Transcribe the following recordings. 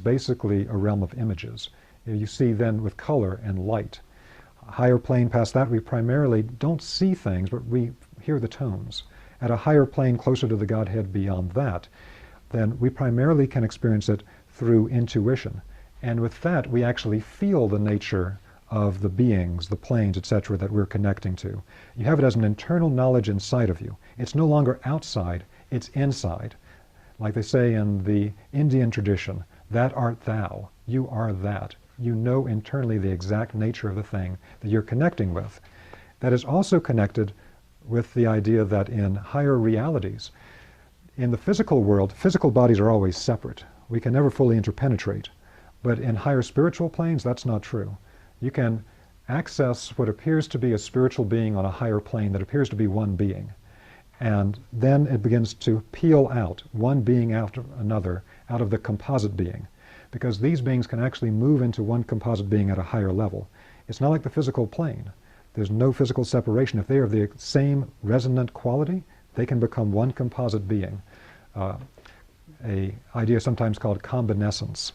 basically a realm of images. You see then with color and light. A higher plane past that, we primarily don't see things, but we hear the tones. At a higher plane closer to the Godhead beyond that, then we primarily can experience it through intuition. And with that, we actually feel the nature of the beings, the planes, etc., that we're connecting to. You have it as an internal knowledge inside of you. It's no longer outside, it's inside. Like they say in the Indian tradition, that art thou, you are that. You know internally the exact nature of the thing that you're connecting with. That is also connected with the idea that in higher realities, in the physical world, physical bodies are always separate. We can never fully interpenetrate. But in higher spiritual planes, that's not true. You can access what appears to be a spiritual being on a higher plane that appears to be one being. And then it begins to peel out, one being after another, out of the composite being. Because these beings can actually move into one composite being at a higher level. It's not like the physical plane. There's no physical separation. If they are of the same resonant quality, they can become one composite being. An idea sometimes called combinescence.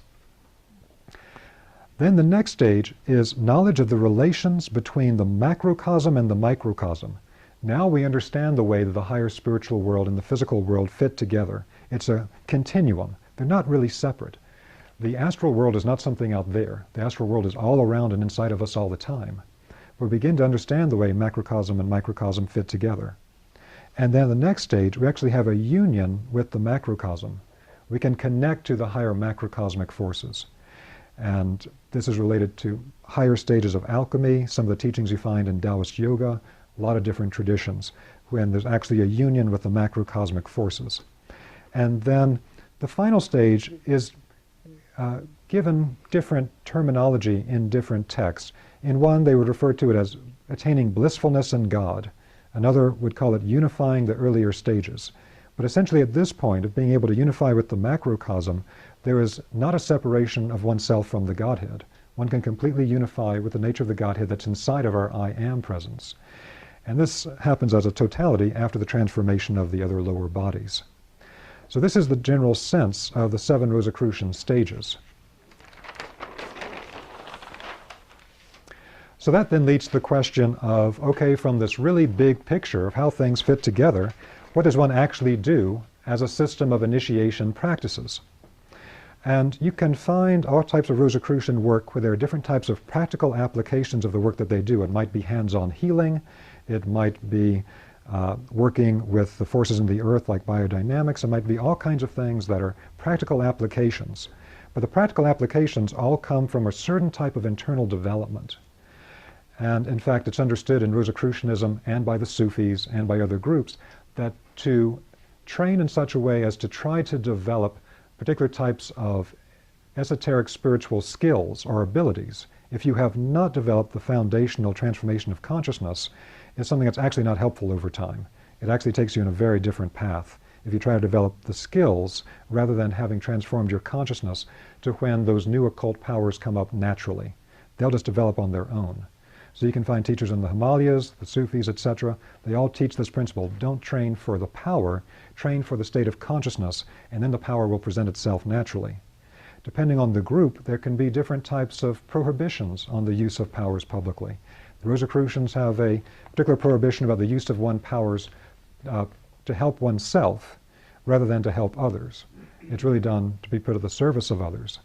Then the next stage is knowledge of the relations between the macrocosm and the microcosm. Now we understand the way that the higher spiritual world and the physical world fit together. It's a continuum. They're not really separate. The astral world is not something out there. The astral world is all around and inside of us all the time. We begin to understand the way macrocosm and microcosm fit together. And then the next stage, we actually have a union with the macrocosm. We can connect to the higher macrocosmic forces. And this is related to higher stages of alchemy, some of the teachings you find in Taoist yoga, a lot of different traditions, when there's actually a union with the macrocosmic forces. And then the final stage is given different terminology in different texts. In one, they would refer to it as attaining blissfulness in God. Another would call it unifying the earlier stages. But essentially at this point of being able to unify with the macrocosm, there is not a separation of oneself from the Godhead. One can completely unify with the nature of the Godhead that's inside of our I Am presence. And this happens as a totality after the transformation of the other lower bodies. So this is the general sense of the 7 Rosicrucian stages. So that then leads to the question of, okay, from this really big picture of how things fit together, what does one actually do as a system of initiation practices? And you can find all types of Rosicrucian work where there are different types of practical applications of the work that they do. It might be hands-on healing. It might be working with the forces in the earth like biodynamics. It might be all kinds of things that are practical applications. But the practical applications all come from a certain type of internal development. And in fact, it's understood in Rosicrucianism and by the Sufis and by other groups that to train in such a way as to try to develop particular types of esoteric spiritual skills or abilities, if you have not developed the foundational transformation of consciousness, is something that's actually not helpful over time. It actually takes you in a very different path if you try to develop the skills rather than having transformed your consciousness to when those new occult powers come up naturally. They'll just develop on their own. So you can find teachers in the Himalayas, the Sufis, etc. They all teach this principle. Don't train for the power, train for the state of consciousness, and then the power will present itself naturally. Depending on the group, there can be different types of prohibitions on the use of powers publicly. The Rosicrucians have a particular prohibition about the use of one's powers to help oneself rather than to help others. It's really done to be put at the service of others.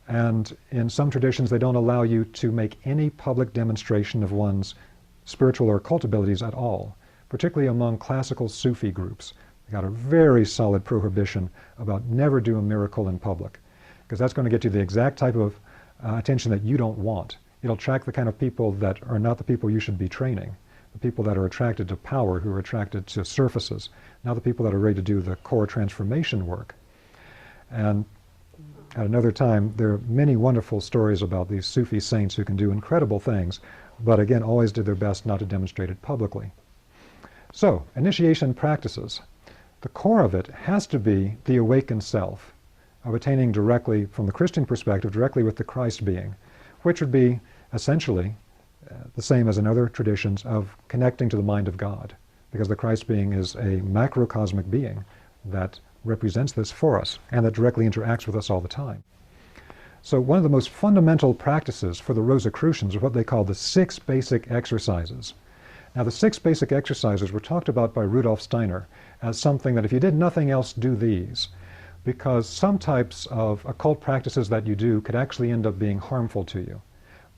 And in some traditions, they don't allow you to make any public demonstration of one's spiritual or occult abilities at all, particularly among classical Sufi groups. They got a very solid prohibition about never do a miracle in public, because that's going to get you the exact type of attention that you don't want. It'll attract the kind of people that are not the people you should be training, the people that are attracted to power, who are attracted to surfaces, not the people that are ready to do the core transformation work. And at another time, there are many wonderful stories about these Sufi saints who can do incredible things, but again, always did their best not to demonstrate it publicly. So, initiation practices. The core of it has to be the awakened self, of attaining directly, from the Christian perspective, directly with the Christ being, which would be essentially the same as in other traditions of connecting to the mind of God, because the Christ being is a macrocosmic being that represents this for us and that directly interacts with us all the time. So one of the most fundamental practices for the Rosicrucians are what they call the 6 basic exercises. Now the 6 basic exercises were talked about by Rudolf Steiner as something that if you did nothing else, do these. Because some types of occult practices that you do could actually end up being harmful to you.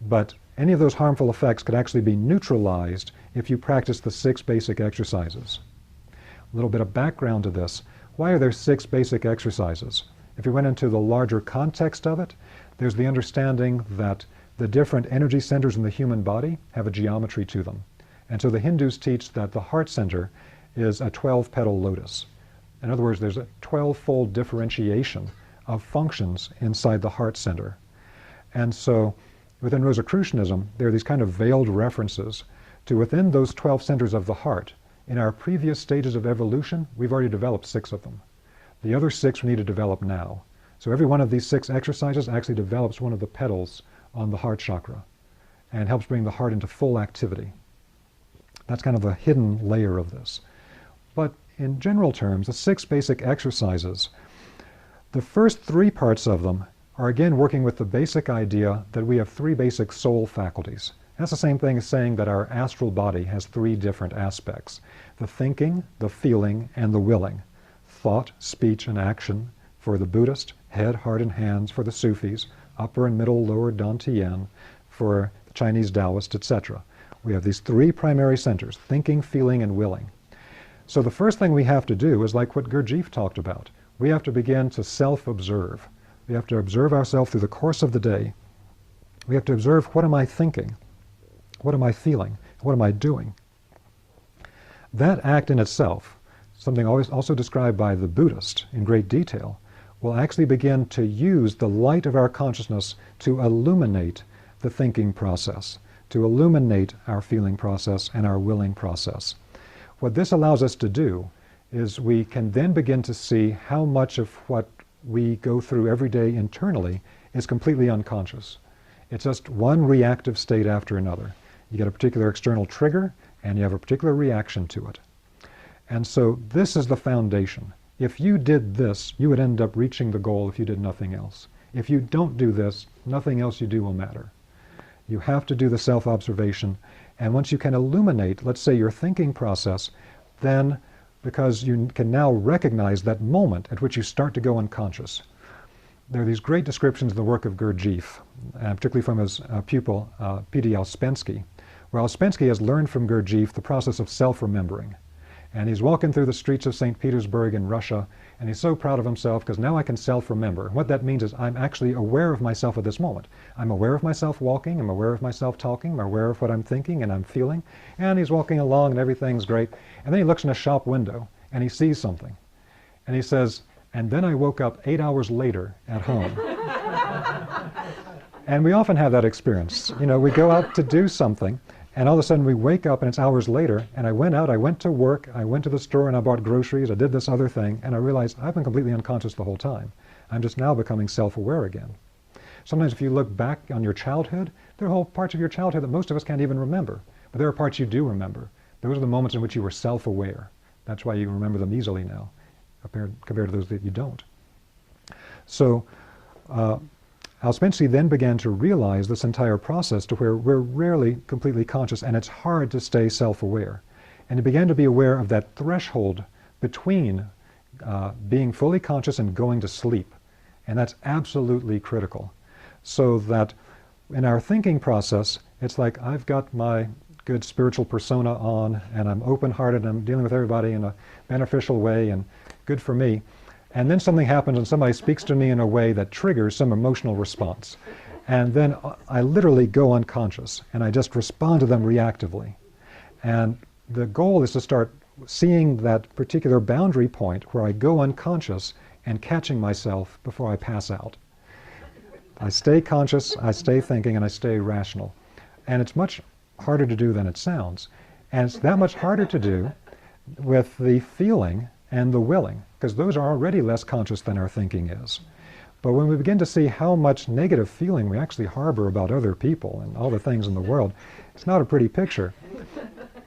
But any of those harmful effects could actually be neutralized if you practice the 6 basic exercises. A little bit of background to this. Why are there 6 basic exercises? If you went into the larger context of it, there's the understanding that the different energy centers in the human body have a geometry to them. And so the Hindus teach that the heart center is a 12-petal lotus. In other words, there's a 12-fold differentiation of functions inside the heart center. And so within Rosicrucianism, there are these kind of veiled references to within those 12 centers of the heart. In our previous stages of evolution, we've already developed 6 of them. The other 6 we need to develop now. So every one of these 6 exercises actually develops one of the petals on the heart chakra and helps bring the heart into full activity. That's kind of a hidden layer of this. But in general terms, the 6 basic exercises, the first 3 parts of them are again working with the basic idea that we have 3 basic soul faculties. That's the same thing as saying that our astral body has 3 different aspects: the thinking, the feeling, and the willing. Thought, speech, and action for the Buddhist, head, heart, and hands for the Sufis, upper and middle, lower Dantian for the Chinese Taoists, etc. We have these 3 primary centers: thinking, feeling, and willing. So the first thing we have to do is like what Gurdjieff talked about. We have to begin to self-observe. We have to observe ourselves through the course of the day. We have to observe, what am I thinking? What am I feeling? What am I doing? That act in itself, something always also described by the Buddhist in great detail, will actually begin to use the light of our consciousness to illuminate the thinking process, to illuminate our feeling process and our willing process. What this allows us to do is we can then begin to see how much of what we go through every day internally is completely unconscious. It's just one reactive state after another. You get a particular external trigger and you have a particular reaction to it. And so this is the foundation. If you did this, you would end up reaching the goal if you did nothing else. If you don't do this, nothing else you do will matter. You have to do the self-observation, and once you can illuminate, let's say, your thinking process, then, because you can now recognize that moment at which you start to go unconscious. There are these great descriptions of the work of Gurdjieff, particularly from his pupil, P.D. Ouspensky, where Ouspensky has learned from Gurdjieff the process of self-remembering. And he's walking through the streets of St. Petersburg in Russia, and he's so proud of himself because now I can self-remember. What that means is I'm actually aware of myself at this moment. I'm aware of myself walking, I'm aware of myself talking, I'm aware of what I'm thinking and I'm feeling. And he's walking along and everything's great. And then he looks in a shop window and he sees something. And he says, and then I woke up 8 hours later at home. And we often have that experience. You know, we go out to do something, and all of a sudden we wake up and it's hours later, and I went to work, I went to the store and I bought groceries, I did this other thing, and I realized I've been completely unconscious the whole time. I'm just now becoming self-aware again. Sometimes if you look back on your childhood, there are whole parts of your childhood that most of us can't even remember. But there are parts you do remember. Those are the moments in which you were self-aware. That's why you remember them easily now, compared to those that you don't. So, Ouspensky then began to realize this entire process to where we're rarely completely conscious, and it's hard to stay self-aware. And he began to be aware of that threshold between being fully conscious and going to sleep. And that's absolutely critical. So that in our thinking process, it's like I've got my good spiritual persona on, and I'm open-hearted, and I'm dealing with everybody in a beneficial way, and good for me. And then something happens and somebody speaks to me in a way that triggers some emotional response. And then I literally go unconscious and I just respond to them reactively. And the goal is to start seeing that particular boundary point where I go unconscious and catching myself before I pass out. I stay conscious, I stay thinking, and I stay rational. And it's much harder to do than it sounds. And it's that much harder to do with the feeling and the willing, because those are already less conscious than our thinking is. But when we begin to see how much negative feeling we actually harbor about other people and all the things in the world, it's not a pretty picture.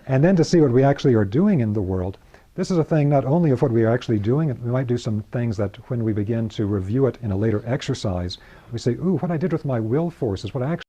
And then to see what we actually are doing in the world, This is a thing not only of what we are actually doing, we might do some things that when we begin to review it in a later exercise, we say, ooh, what I did with my will force is what I actually